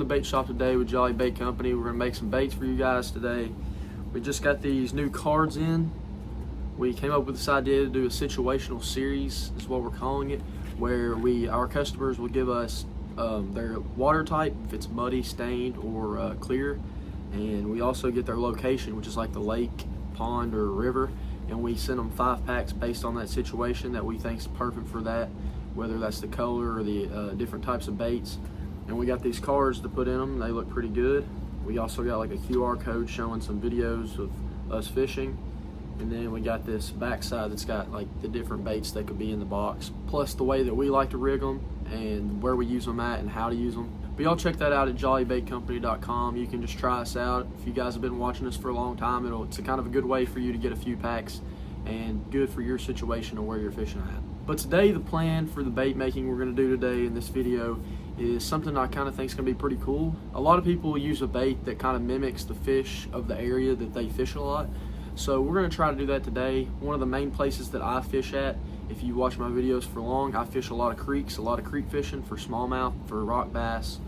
bait shop today with Jolly Bait Company. We're gonna make some baits for you guys today. We just got these new cards in. We came up with this idea to do a situational series, is what we're calling it, where our customers will give us their water type, if it's muddy, stained, or clear, and we also get their location, which is like the lake, pond, or river, and we send them 5 packs based on that situation that we think is perfect for that, whether that's the color or the different types of baits. And we got these cards to put in them. They look pretty good. We also got like a QR code showing some videos of us fishing. And then we got this backside that's got like the different baits that could be in the box, plus the way that we like to rig them and where we use them at and how to use them. But y'all check that out at jollybaitcompany.com. You can just try us out. If you guys have been watching us for a long time, it's a kind of a good way for you to get a few packs and good for your situation or where you're fishing at. But today, the plan for the bait making we're gonna do today in this video is something I kind of think is gonna be pretty cool. A lot of people use a bait that kind of mimics the fish of the area that they fish a lot. So we're gonna try to do that today. One of the main places that I fish at, if you watch my videos for long, I fish a lot of creeks, a lot of creek fishing for smallmouth, for rock bass.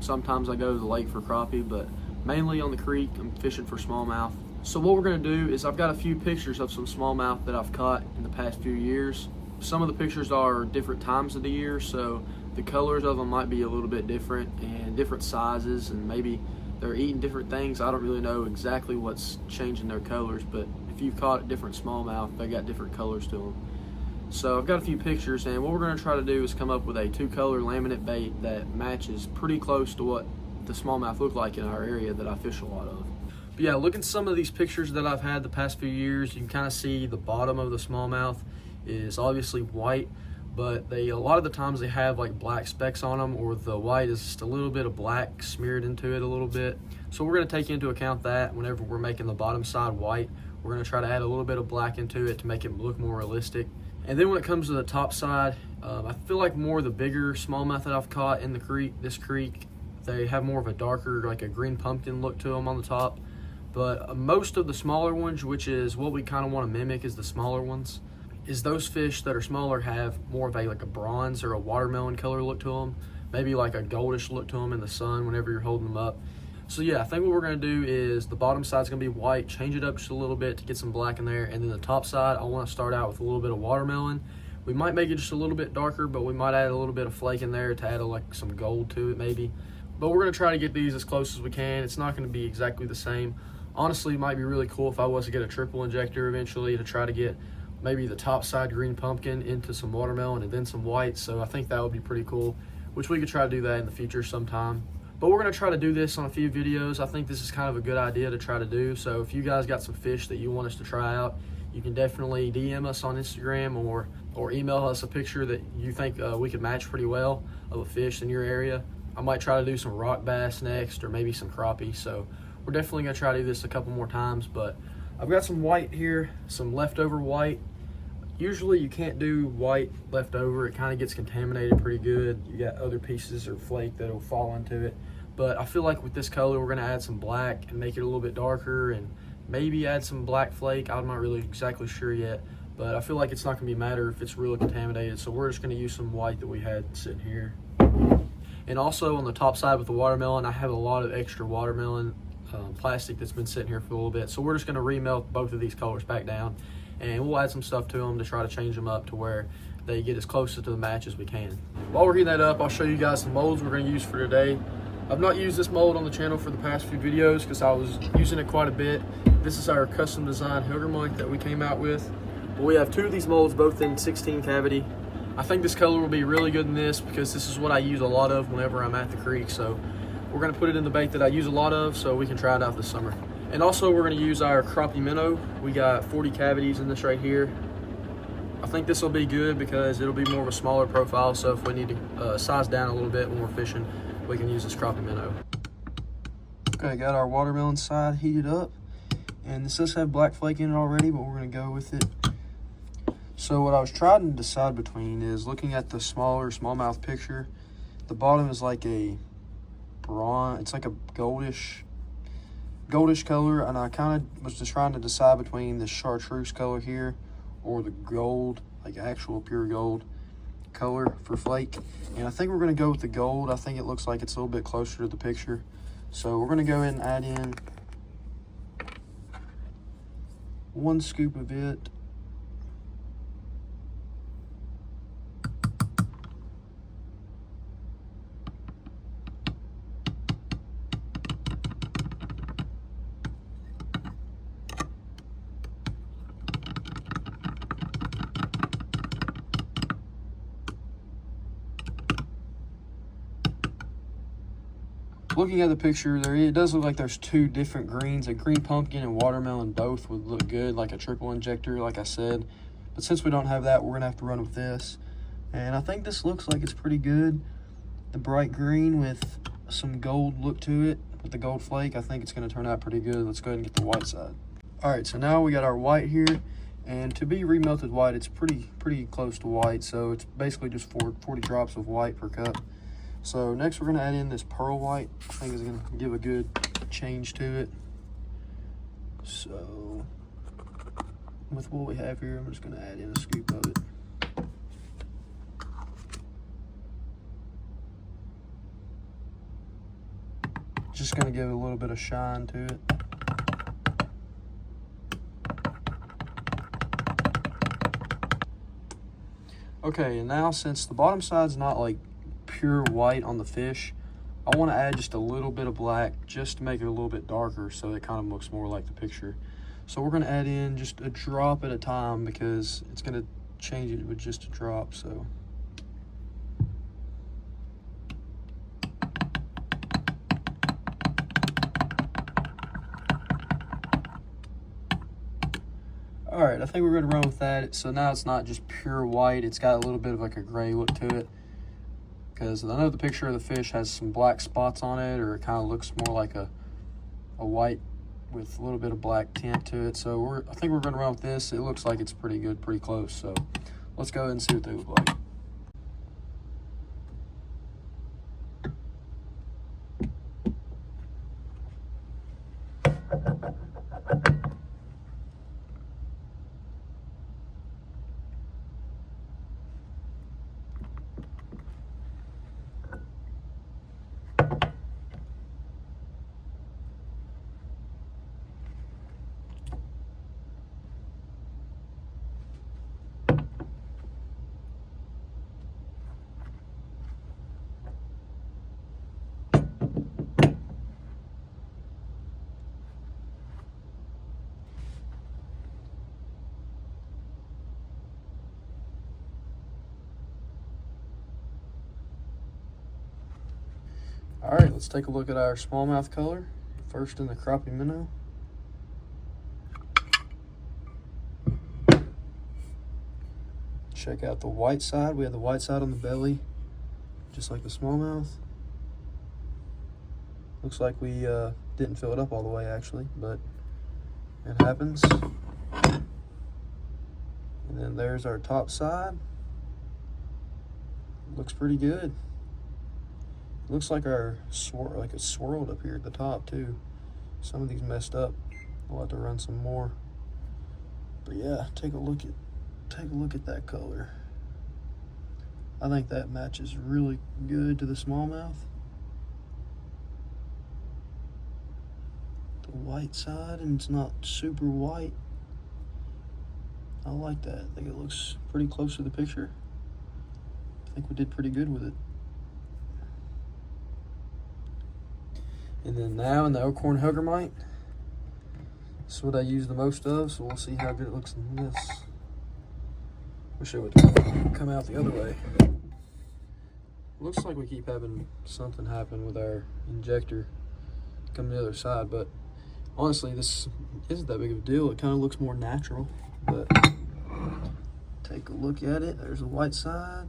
Sometimes I go to the lake for crappie, but mainly on the creek, I'm fishing for smallmouth. So what we're gonna do is I've got a few pictures of some smallmouth that I've caught in the past few years. Some of the pictures are different times of the year, so the colors of them might be a little bit different and different sizes, and maybe they're eating different things. I don't really know exactly what's changing their colors, but if you've caught different smallmouth, they got different colors to them. So I've got a few pictures, and what we're gonna try to do is come up with a 2-color laminate bait that matches pretty close to what the smallmouth look like in our area that I fish a lot of. But yeah, look at some of these pictures that I've had the past few years. You can kind of see the bottom of the smallmouth is obviously white, but a lot of the times they have like black specks on them, or the white is just a little bit of black smeared into it a little bit. So we're going to take into account that whenever we're making the bottom side white. We're going to try to add a little bit of black into it to make it look more realistic. And then when it comes to the top side, I feel like more of the bigger smallmouth that I've caught in this creek, they have more of a darker, like a green pumpkin look to them on the top. But most of the smaller ones, which is what we kind of want to mimic, is the smaller ones, is those fish that are smaller have more of like a bronze or a watermelon color look to them, maybe like a goldish look to them in the sun whenever you're holding them up. So yeah, I think what we're going to do is the bottom side's going to be white, change it up just a little bit to get some black in there, and then the top side I want to start out with a little bit of watermelon. We might make it just a little bit darker, but we might add a little bit of flake in there to add like some gold to it maybe. But we're going to try to get these as close as we can. It's not going to be exactly the same. Honestly, it might be really cool if I was to get a triple injector eventually to try to get maybe the top side green pumpkin into some watermelon and then some white. So I think that would be pretty cool, which we could try to do that in the future sometime. But we're going to try to do this on a few videos. I think this is kind of a good idea to try to do. So if you guys got some fish that you want us to try out, you can definitely DM us on Instagram or email us a picture that you think we could match pretty well of a fish in your area. I might try to do some rock bass next, or maybe some crappie. So we're definitely going to try to do this a couple more times. But I've got some white here, some leftover white. Usually you can't do white leftover. It kind of gets contaminated pretty good. You got other pieces or flake that'll fall into it. But I feel like with this color, we're gonna add some black and make it a little bit darker, and maybe add some black flake. I'm not really exactly sure yet, but I feel like it's not gonna be matter if it's really contaminated. So we're just gonna use some white that we had sitting here. And also on the top side with the watermelon, I have a lot of extra watermelon plastic that's been sitting here for a little bit. So we're just gonna remelt both of these colors back down, and we'll add some stuff to them to try to change them up to where they get as close to the match as we can. While we're heating that up, I'll show you guys some molds we're going to use for today. I've not used this mold on the channel for the past few videos because I was using it quite a bit. This is our custom designed Hilgermite that we came out with. But we have 2 of these molds, both in 16 cavity. I think this color will be really good in this because this is what I use a lot of whenever I'm at the creek. So we're going to put it in the bait that I use a lot of so we can try it out this summer. And also we're going to use our crappie minnow. We got 40 cavities in this right here. I think this will be good because it'll be more of a smaller profile, so if we need to size down a little bit when we're fishing, we can use this crappie minnow. Okay, got our watermelon side heated up, and this does have black flake in it already, but we're going to go with it. So what I was trying to decide between is looking at the smallmouth picture. The bottom is like a bronze, it's like a goldish color, and I kind of was just trying to decide between the chartreuse color here or the gold, like actual pure gold. color for flake. And I think we're gonna go with the gold. I think it looks like it's a little bit closer to the picture. So we're gonna go ahead and add in 1 scoop of it. Looking at the picture, it does look like there's 2 different greens. A green pumpkin and watermelon both would look good, like a triple injector, like I said. But since we don't have that, we're gonna have to run with this. And I think this looks like it's pretty good. The bright green with some gold look to it, with the gold flake, I think it's gonna turn out pretty good. Let's go ahead and get the white side. All right, so now we got our white here. And to be remelted white, it's pretty close to white. So it's basically just 40 drops of white per cup. So next we're gonna add in this pearl white. I think it's gonna give a good change to it. So with what we have here, I'm just gonna add in a scoop of it. Just gonna give it a little bit of shine to it. Okay, and now since the bottom side's not like pure white on the fish, I want to add just a little bit of black just to make it a little bit darker so it kind of looks more like the picture. So we're going to add in just a drop at a time because it's going to change it with just a drop. So all right, I think we're going to run with that. So now it's not just pure white, it's got a little bit of like a gray look to it. Because I know the picture of the fish has some black spots on it, or it kind of looks more like a white with a little bit of black tint to it. So I think we're going to run with this. It looks like it's pretty good, pretty close. So let's go ahead and see what they look like. All right, let's take a look at our smallmouth color. First in the crappie minnow. Check out the white side. We have the white side on the belly, just like the smallmouth. Looks like we didn't fill it up all the way actually, but it happens. And then there's our top side. Looks pretty good. Looks like our it's swirled up here at the top too. Some of these messed up. We'll have to run some more. But yeah, take a look at that color. I think that matches really good to the smallmouth. The white side, and it's not super white. I like that. I think it looks pretty close to the picture. I think we did pretty good with it. And then now in the Elkhorn Huggermite, this is what I use the most of, so we'll see how good it looks in this. Wish it would come out the other way. Looks like we keep having something happen with our injector coming the other side, but honestly, this isn't that big of a deal. It kind of looks more natural, but take a look at it. There's the white side,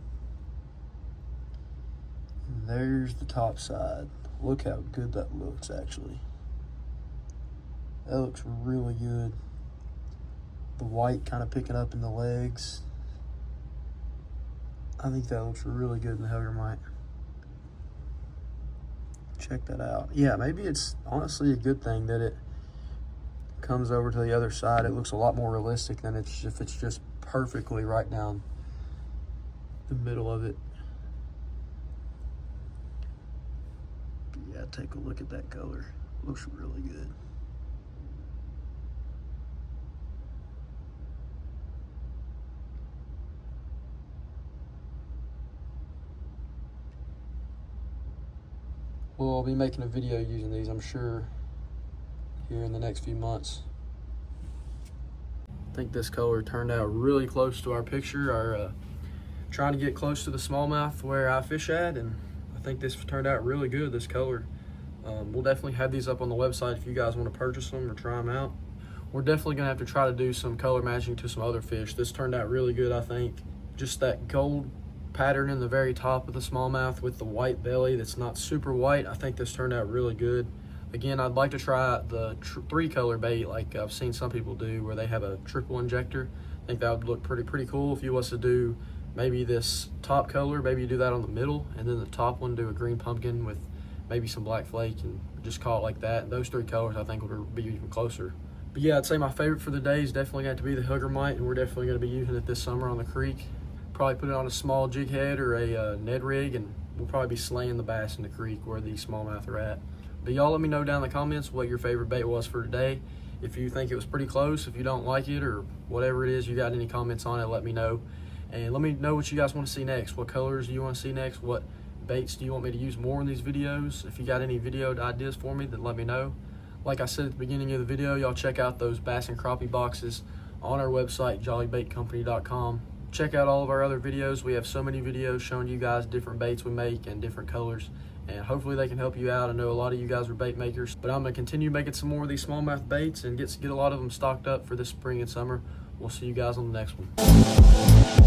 and there's the top side. Look how good that looks, actually. That looks really good. The white kind of picking up in the legs. I think that looks really good in the Huggermite. Check that out. Yeah, maybe it's honestly a good thing that it comes over to the other side. It looks a lot more realistic than if it's just perfectly right down the middle of it. But yeah, take a look at that color. Looks really good. Well, I'll be making a video using these, I'm sure, here in the next few months. I think this color turned out really close to our picture. Trying to get close to the smallmouth where I fish at, and I think this turned out really good, this color. We'll definitely have these up on the website if you guys want to purchase them or try them out. We're definitely going to have to try to do some color matching to some other fish. This turned out really good, I think. Just that gold pattern in the very top of the smallmouth with the white belly that's not super white. I think this turned out really good. Again, I'd like to try the 3-color bait like I've seen some people do, where they have a triple injector. I think that would look pretty cool if you was to do maybe this top color, maybe you do that on the middle, and then the top one do a green pumpkin with maybe some black flake and just call it like that. Those 3 colors I think would be even closer. But yeah, I'd say my favorite for the day is definitely going to be the hooker mite, and we're definitely going to be using it this summer on the creek. Probably put it on a small jig head or a Ned rig, and we'll probably be slaying the bass in the creek where these smallmouth are at. But y'all let me know down in the comments what your favorite bait was for today. If you think it was pretty close, if you don't like it, or whatever it is, you got any comments on it, let me know. And let me know what you guys want to see next. What colors do you want to see next? What baits do you want me to use more in these videos? If you got any video ideas for me, then let me know. Like I said at the beginning of the video, y'all check out those bass and crappie boxes on our website, jollybaitcompany.com. Check out all of our other videos. We have so many videos showing you guys different baits we make and different colors, and hopefully they can help you out. I know a lot of you guys are bait makers, but I'm going to continue making some more of these smallmouth baits and get a lot of them stocked up for this spring and summer. We'll see you guys on the next one.